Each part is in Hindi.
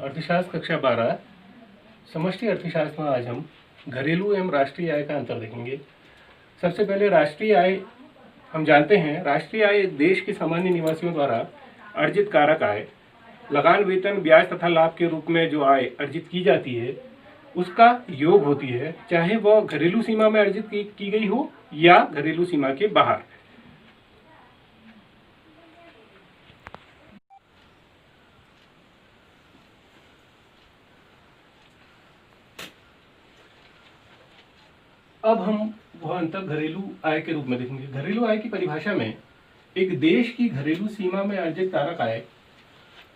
अर्थशास्त्र कक्षा 12 समष्टि अर्थशास्त्र में आज हम घरेलू एवं राष्ट्रीय आय का अंतर देखेंगे। सबसे पहले राष्ट्रीय आय हम जानते हैं, राष्ट्रीय आय देश के सामान्य निवासियों द्वारा अर्जित कारक आय, लगान, वेतन, ब्याज तथा लाभ के रूप में जो आय अर्जित की जाती है उसका योग होती है, चाहे वह घरेलू सीमा में अर्जित की गई हो या घरेलू सीमा के बाहर। अब हम वह अंतर घरेलू आय के रूप में देखेंगे। घरेलू आय की परिभाषा में एक देश की घरेलू सीमा में अर्जित कारक आय,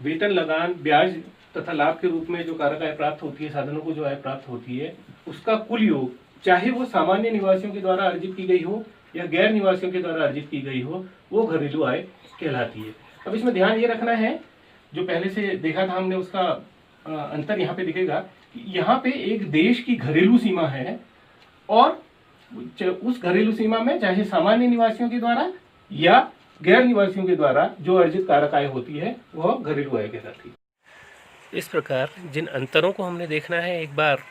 वेतन, लगान, ब्याज तथा लाभ के रूप में जो कारक आय प्राप्त होती है, साधनों को जो आय प्राप्त होती है, उसका कुल योग, चाहे वो सामान्य निवासियों के द्वारा अर्जित की गई हो या गैर निवासियों के द्वारा अर्जित की गई हो, वो घरेलू आय कहलाती है। अब इसमें ध्यान ये रखना है, जो पहले से देखा था हमने उसका अंतर यहाँ पे दिखेगा। यहाँ पे एक देश की घरेलू सीमा है और उस घरेलू सीमा में चाहे सामान्य निवासियों के द्वारा या गैर निवासियों के द्वारा जो अर्जित कारक आय होती है वह घरेलू आय कहलाती है। इस प्रकार जिन अंतरों को हमने देखना है एक बार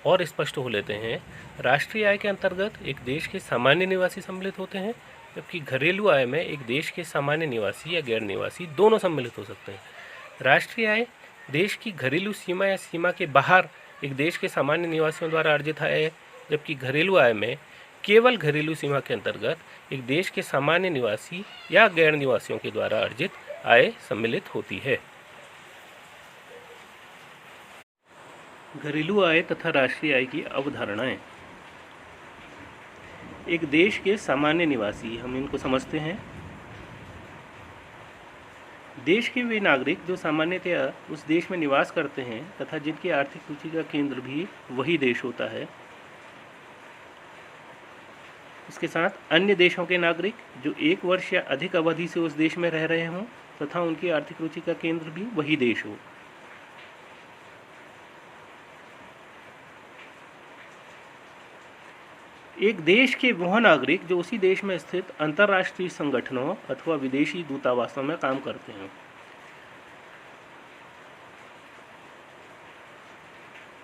और स्पष्ट हो लेते हैं। राष्ट्रीय आय के अंतर्गत एक देश के सामान्य निवासी सम्मिलित होते हैं, जबकि घरेलू आय में एक देश के सामान्य निवासी या गैर निवासी दोनों सम्मिलित हो सकते हैं। राष्ट्रीय आय देश की घरेलू सीमा या सीमा के बाहर एक देश के सामान्य निवासियों द्वारा अर्जित आय है, जबकि घरेलू आय में केवल घरेलू सीमा के अंतर्गत एक देश के सामान्य निवासी या गैर निवासियों के द्वारा अर्जित आय सम्मिलित होती है। घरेलू आय तथा राष्ट्रीय आय की अवधारणाएं। एक देश के सामान्य निवासी, हम इनको समझते हैं, देश के वे नागरिक जो सामान्यतया उस देश में निवास करते हैं तथा जिनकी आर्थिक रुचि का केंद्र भी वही देश होता है। इसके साथ अन्य देशों के नागरिक जो 1 वर्ष या अधिक अवधि से उस देश में रह रहे हों तथा उनकी आर्थिक रुचि का केंद्र भी वही देश हो। एक देश के वह नागरिक जो उसी देश में स्थित अंतर्राष्ट्रीय संगठनों अथवा विदेशी दूतावासों में काम करते हैं।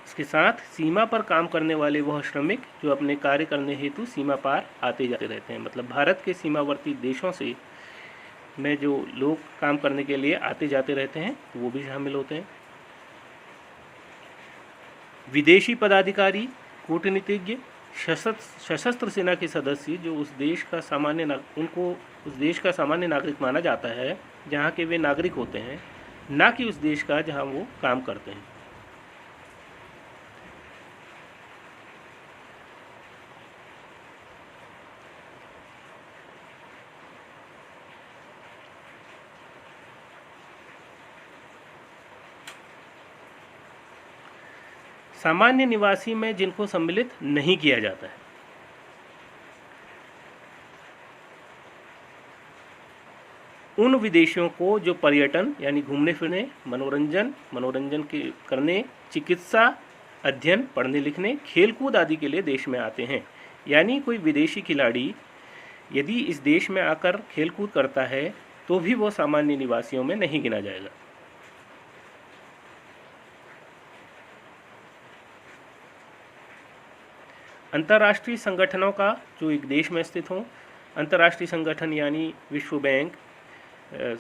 इसके साथ सीमा पर काम करने वाले वह श्रमिक जो अपने कार्य करने हेतु सीमा पार आते जाते रहते हैं। मतलब भारत के सीमावर्ती देशों से में जो लोग काम करने के लिए आते जाते रहते हैं वो भी शामिल होते हैं। विदेशी पदाधिकारी, कूटनीतिज्ञ, सशस्त्र सेना के सदस्य जो उस देश का उनको उस देश का सामान्य नागरिक माना जाता है जहाँ के वे नागरिक होते हैं, ना कि उस देश का जहाँ वो काम करते हैं। सामान्य निवासी में जिनको सम्मिलित नहीं किया जाता है, उन विदेशियों को जो पर्यटन यानी घूमने फिरने, मनोरंजन के करने, चिकित्सा, अध्ययन, पढ़ने लिखने, खेलकूद आदि के लिए देश में आते हैं। यानी कोई विदेशी खिलाड़ी यदि इस देश में आकर खेलकूद करता है तो भी वो सामान्य निवासियों में नहीं गिना जाएगा। अंतर्राष्ट्रीय संगठनों का जो एक देश में स्थित हों, अंतर्राष्ट्रीय संगठन यानी विश्व बैंक,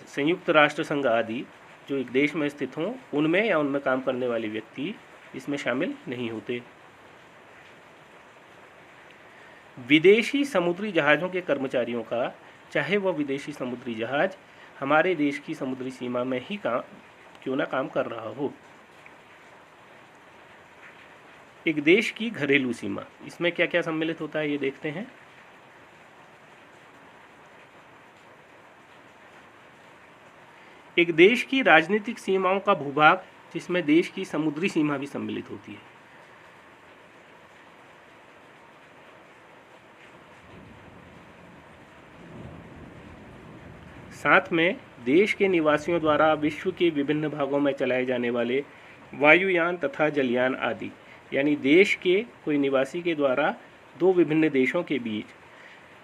संयुक्त राष्ट्र संघ आदि जो एक देश में स्थित हों, उनमें या उनमें काम करने वाले व्यक्ति इसमें शामिल नहीं होते। विदेशी समुद्री जहाज़ों के कर्मचारियों का, चाहे वह विदेशी समुद्री जहाज हमारे देश की समुद्री सीमा में ही क्यों ना काम कर रहा हो। एक देश की घरेलू सीमा, इसमें क्या क्या सम्मिलित होता है ये देखते हैं। एक देश की राजनीतिक सीमाओं का भूभाग, जिसमें देश की समुद्री सीमा भी सम्मिलित होती है। साथ में देश के निवासियों द्वारा विश्व के विभिन्न भागों में चलाए जाने वाले वायुयान तथा जलयान आदि, यानी देश के कोई निवासी के द्वारा 2 विभिन्न देशों के बीच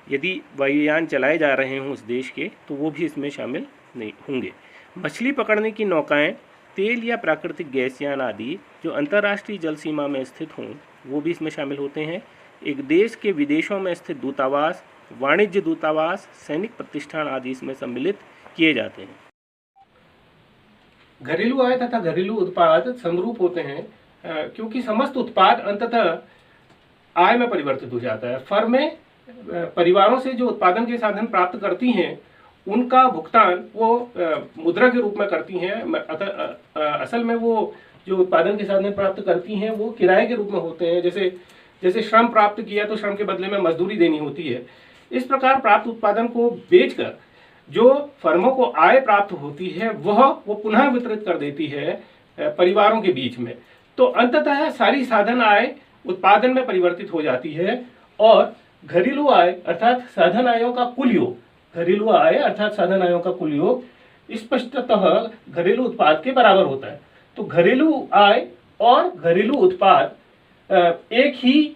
यदि वायुयान चलाए जा रहे हों उस देश के, तो वो भी इसमें शामिल नहीं होंगे। मछली पकड़ने की नौकाएं तेल या प्राकृतिक गैस यान आदि जो अंतर्राष्ट्रीय जल सीमा में स्थित हों वो भी इसमें शामिल होते हैं। एक देश के विदेशों में स्थित दूतावास, वाणिज्य दूतावास, सैनिक प्रतिष्ठान आदि इसमें सम्मिलित किए जाते हैं। घरेलू आय तथा घरेलू उत्पाद समरूप होते हैं क्योंकि समस्त उत्पाद अंततः आय में परिवर्तित हो जाता है। फर्में परिवारों से जो उत्पादन के साधन प्राप्त करती हैं उनका भुगतान वो मुद्रा के रूप में करती हैं। असल में वो जो उत्पादन के साधन प्राप्त करती हैं वो किराए के रूप में होते हैं। जैसे श्रम प्राप्त किया तो श्रम के बदले में मजदूरी देनी होती है। इस प्रकार प्राप्त उत्पादन को बेचकर जो फर्मों को आय प्राप्त होती है वो पुनः वितरित कर देती है परिवारों के बीच में। तो अंततः सारी साधन आय उत्पादन में परिवर्तित हो जाती है और घरेलू आय अर्थात साधन आयों का कुल योग, घरेलू आय अर्थात साधन आयों का कुल योग स्पष्टतः घरेलू उत्पाद के बराबर होता है। तो घरेलू आय और घरेलू उत्पाद एक ही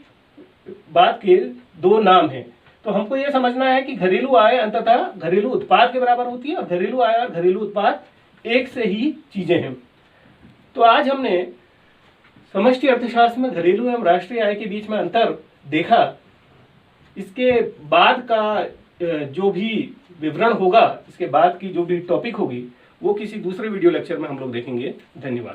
बात के दो नाम हैं। तो हमको यह समझना है कि घरेलू आय अंततः घरेलू उत्पाद के बराबर होती है और घरेलू आय और घरेलू उत्पाद एक से ही चीजें हैं। तो आज हमने समष्टि अर्थशास्त्र में घरेलू एवं राष्ट्रीय आय के बीच में अंतर देखा। इसके बाद का जो भी विवरण होगा, इसके बाद की जो भी टॉपिक होगी वो किसी दूसरे वीडियो लेक्चर में हम लोग देखेंगे। धन्यवाद।